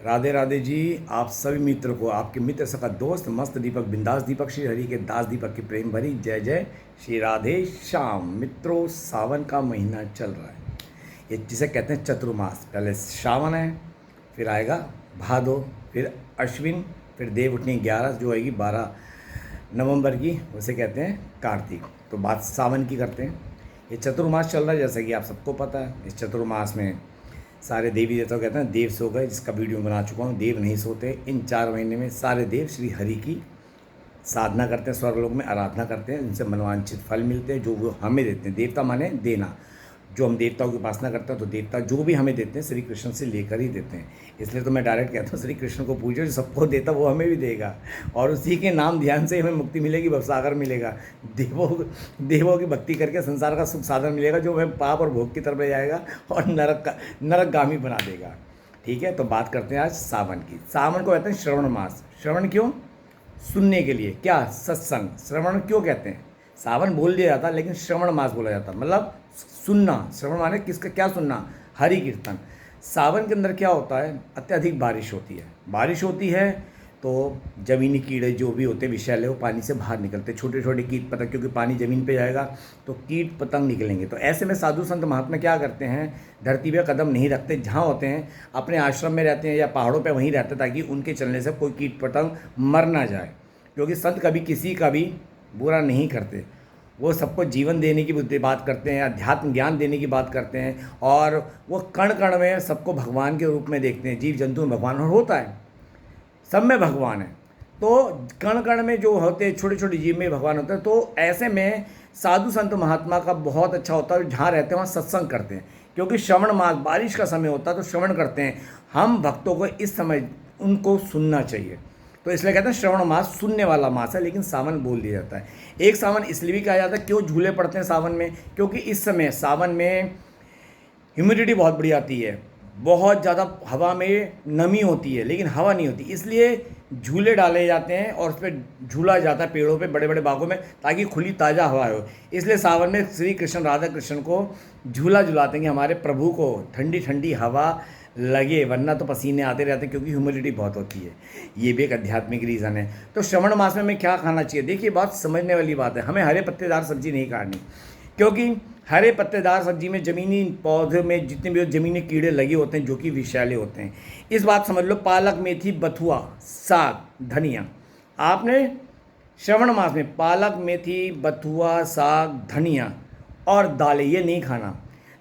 राधे राधे जी। आप सभी मित्रों को आपके मित्र सखा दोस्त मस्त दीपक बिंदास दीपक श्री हरि के दास दीपक की प्रेम भरी जय जय श्री राधे श्याम। मित्रों, सावन का महीना चल रहा है, ये जिसे कहते हैं चतुर्मास। पहले श्रावण है, फिर आएगा भादो, फिर अश्विन, फिर देव उठनी 11 जो आएगी 12 नवंबर की, उसे कहते हैं कार्तिक। तो बात सावन की करते हैं। ये चतुर्मास चल रहा है, जैसा कि आप सबको पता है। इस चतुर्मास में सारे देवी देवता कहते हैं देव सो गए, जिसका वीडियो बना चुका हूँ। देव नहीं सोते। इन 4 महीने में सारे देव श्री हरि की साधना करते हैं, स्वर्गलोक में आराधना करते हैं, उनसे मनवांछित फल मिलते हैं जो वो हमें देते हैं। देवता माने देना, जो हम देवताओं की उपासना करते हैं तो देवता जो भी हमें देते हैं श्री कृष्ण से लेकर ही देते हैं। इसलिए तो मैं डायरेक्ट कहता हूँ श्री कृष्ण को पूजो, जो सबको देता वो हमें भी देगा, और उसी के नाम ध्यान से हमें मुक्ति मिलेगी, भवसागर मिलेगा। देवों की भक्ति करके संसार का सुख साधन मिलेगा, जो हमें पाप और भोग की तरफ ले जाएगा और नरकगामी बना देगा। ठीक है, तो बात करते हैं आज सावन की। सावन को कहते हैं श्रवण मास। श्रवण क्यों? सुनने के लिए। क्या? सत्संग। श्रवण क्यों कहते हैं? सावन बोल दिया जाता लेकिन श्रवण मास बोला जाता, मतलब सुनना। श्रवण माने किसका? क्या सुनना? हरि कीर्तन। सावन के अंदर क्या होता है? अत्यधिक बारिश होती है। बारिश होती है तो ज़मीनी कीड़े जो भी होते हैं विषैले, वो पानी से बाहर निकलते, छोटे छोटे कीट पतंग, क्योंकि पानी ज़मीन पे जाएगा तो कीट पतंग निकलेंगे। तो ऐसे में साधु संत महात्मा क्या करते हैं? धरती पे कदम नहीं रखते, जहाँ होते हैं अपने आश्रम में रहते हैं या पहाड़ों पे वहीं रहते, ताकि उनके चलने से कोई कीट पतंग मर ना जाए। क्योंकि संत कभी किसी का भी बुरा नहीं करते, वो सबको जीवन देने की बात करते हैं, अध्यात्म ज्ञान देने की बात करते हैं, और वो कण कण में सबको भगवान के रूप में देखते हैं। जीव जंतु में भगवान और होता है, सब में भगवान है। तो कण कण में जो होते हैं छोटे छोटे जीव में भगवान होते हैं। तो ऐसे में साधु संत महात्मा का बहुत अच्छा होता है, जहाँ रहते हैं वहाँ सत्संग करते हैं। क्योंकि श्रवण मास बारिश का समय होता है तो श्रवण करते हैं। हम भक्तों को इस समय उनको सुनना चाहिए, तो इसलिए कहते हैं श्रवण मास सुनने वाला मास है। लेकिन सावन बोल दिया जाता है। एक सावन इसलिए भी कहा जाता है, क्यों झूले पड़ते हैं सावन में? क्योंकि इस समय सावन में ह्यूमिडिटी बहुत बड़ी आती है, बहुत ज़्यादा हवा में नमी होती है, लेकिन हवा नहीं होती। इसलिए झूले डाले जाते हैं और उस पर झूला जाता है पेड़ों पे, बड़े बड़े बागों में, ताकि खुली ताज़ा हवा हो। इसलिए सावन में श्री कृष्ण राधा कृष्ण को झूला झुलाते हैं कि हमारे प्रभु को ठंडी ठंडी हवा लगे, वरना तो पसीने आते रहते हैं, क्योंकि ह्यूमिडिटी बहुत होती है। ये भी एक आध्यात्मिक रीज़न है। तो श्रवण मास में हमें क्या खाना चाहिए? देखिए, बात समझने वाली बात है। हमें हरे पत्तेदार सब्जी नहीं खानी, क्योंकि हरे पत्तेदार सब्जी में ज़मीनी पौधे में जितने भी ज़मीनी कीड़े लगे होते हैं जो कि विषैले होते हैं। इस बात समझ लो, पालक, मेथी, बथुआ, साग, धनिया। आपने श्रवण मास में पालक, मेथी, बथुआ, साग, धनिया और दालें, ये नहीं खाना।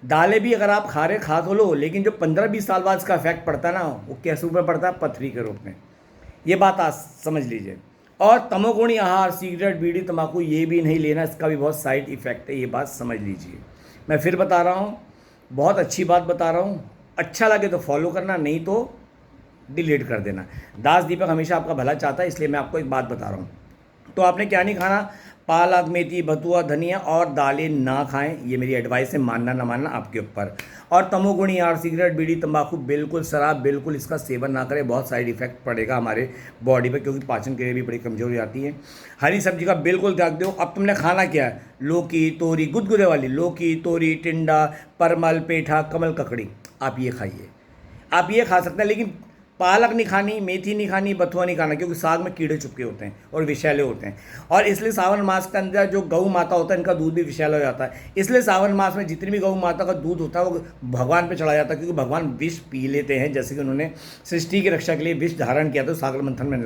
दालें भी अगर आप खा तो लो, लेकिन जो 15-20 साल बाद इसका इफेक्ट पड़ता है ना, वो किस रूप में पड़ता है? पथरी के रूप में। ये बात आज समझ लीजिए। और तमोगुणी आहार, सिगरेट, बीड़ी, तंबाकू, ये भी नहीं लेना, इसका भी बहुत साइड इफेक्ट है। ये बात समझ लीजिए। मैं फिर बता रहा हूँ, बहुत अच्छी बात बता रहा हूँ। अच्छा लगे तो फॉलो करना, नहीं तो डिलीट कर देना। दास दीपक हमेशा आपका भला चाहता है, इसलिए मैं आपको एक बात बता रहा हूँ। तो आपने क्या नहीं खाना? पालक, मेथी, बथुआ, धनिया और दालें ना खाएं। ये मेरी एडवाइस है, मानना ना मानना आपके ऊपर। और तमोगुणी आहार, सिगरेट, बीड़ी, तंबाकू, बिल्कुल, शराब बिल्कुल इसका सेवन ना करें। बहुत साइड इफेक्ट पड़ेगा हमारे बॉडी पे, क्योंकि पाचन क्रिया भी बड़ी कमजोरी आती है। हरी सब्जी का बिल्कुल त्याग दो। अब तुमने खाना क्या है? लौकी, तोरी, गुदगुदे वाली लौकी, तोरी, टिंडा, परमल, पेठा, कमल, ककड़ी, आप ये खाइए। आप ये खा सकते हैं, लेकिन पालक नहीं खानी, मेथी नहीं खानी, बथुआ नहीं खाना, क्योंकि साग में कीड़े चुपके होते हैं और विषैले होते हैं। और इसलिए सावन मास के अंदर जो गौ माता होता है, इनका दूध भी विषैला हो जाता है। इसलिए सावन मास में जितनी भी गौ माता का दूध होता है वो भगवान पे चढ़ा जाता है, क्योंकि भगवान विष पी लेते हैं। जैसे कि उन्होंने सृष्टि की रक्षा के लिए विष धारण किया था, सागर मंथन में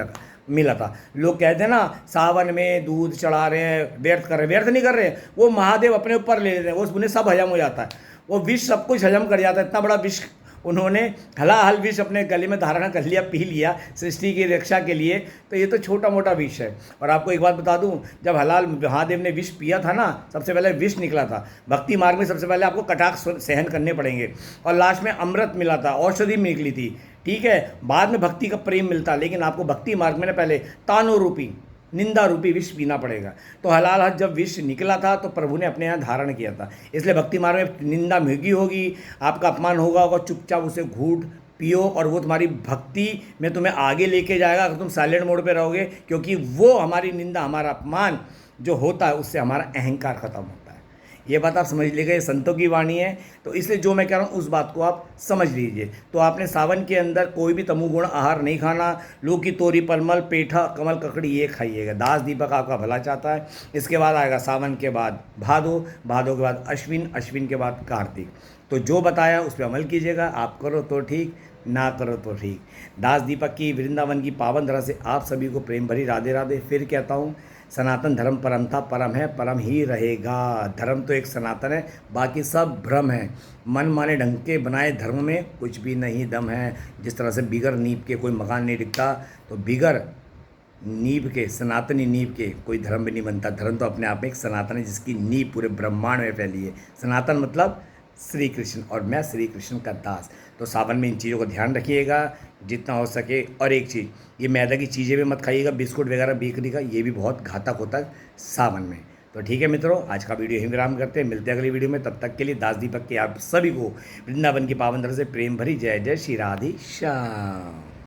मिला था। लोग कहते हैं ना सावन में दूध चढ़ा रहे हैं, व्यर्थ कर रहे हैं। व्यर्थ नहीं कर रहे हैं, वो महादेव अपने ऊपर ले लेते हैं, वो उन्हें सब हजम हो जाता है। वो विष सब कुछ हजम कर जाता है। इतना बड़ा विष उन्होंने हलाहल विष अपने गले में धारण कर लिया, पी लिया सृष्टि की रक्षा के लिए। तो ये तो छोटा मोटा विष है। और आपको एक बात बता दूं, जब हलाल महादेव ने विष पिया था ना, सबसे पहले विष निकला था। भक्ति मार्ग में सबसे पहले आपको कटाक्ष सहन करने पड़ेंगे, और लास्ट में अमृत मिला था, औषधि निकली थी। ठीक है, बाद में भक्ति का प्रेम मिलता, लेकिन आपको भक्ति मार्ग में ना पहले तानो रूपी, निंदा रूपी विष पीना पड़ेगा। तो हलाल हज जब विष निकला था तो प्रभु ने अपने यहाँ धारण किया था। इसलिए भक्ति मार्ग में निंदा महंगी होगी, आपका अपमान होगा, चुपचाप उसे घूट पियो, और वो तुम्हारी भक्ति में तुम्हें आगे लेके जाएगा अगर तुम साइलेंट मोड पे रहोगे। क्योंकि वो हमारी निंदा, हमारा अपमान जो होता है, उससे हमारा अहंकार खत्म होता है। ये बात आप समझ लीजिएगा, ये संतों की वाणी है, तो इसलिए जो मैं कह रहा हूँ उस बात को आप समझ लीजिए। तो आपने सावन के अंदर कोई भी तमोगुण आहार नहीं खाना। लौकी, तोरी, परमल, पेठा, कमल, ककड़ी ये खाइएगा। दास दीपक आपका भला चाहता है। इसके बाद आएगा सावन के बाद भादो, भादो के बाद अश्विन, अश्विन के बाद कार्तिक। तो जो बताया उस पर अमल कीजिएगा। आप करो तो ठीक, ना करो तो ठीक। दास दीपक की वृंदावन की पावन धरा से आप सभी को प्रेम भरी राधे राधे। फिर कहता हूँ, सनातन धर्म परम था, परम है, परम ही रहेगा। धर्म तो एक सनातन है, बाकी सब भ्रम है। मन माने ढंग के बनाए धर्म में कुछ भी नहीं दम है। जिस तरह से बिगर नींव के कोई मकान नहीं दिखता, तो बिगर नींव के, सनातनी नींव के कोई धर्म भी नहीं बनता। धर्म तो अपने आप में एक सनातन है, जिसकी नींव पूरे ब्रह्मांड में फैली है। सनातन मतलब श्री कृष्ण, और मैं श्री कृष्ण का दास। तो सावन में इन चीज़ों को ध्यान रखिएगा जितना हो सके। और एक चीज़, ये मैदा की चीज़ें भी मत खाइएगा, बिस्कुट वगैरह बेकरी का, ये भी बहुत घातक होता है सावन में। तो ठीक है मित्रों, आज का वीडियो यहीं विराम करते हैं। मिलते हैं अगली वीडियो में। तब तक के लिए दास दीपक के आप सभी को वृंदावन की पावन धरा से प्रेम भरी जय जय श्री राधे श्याम।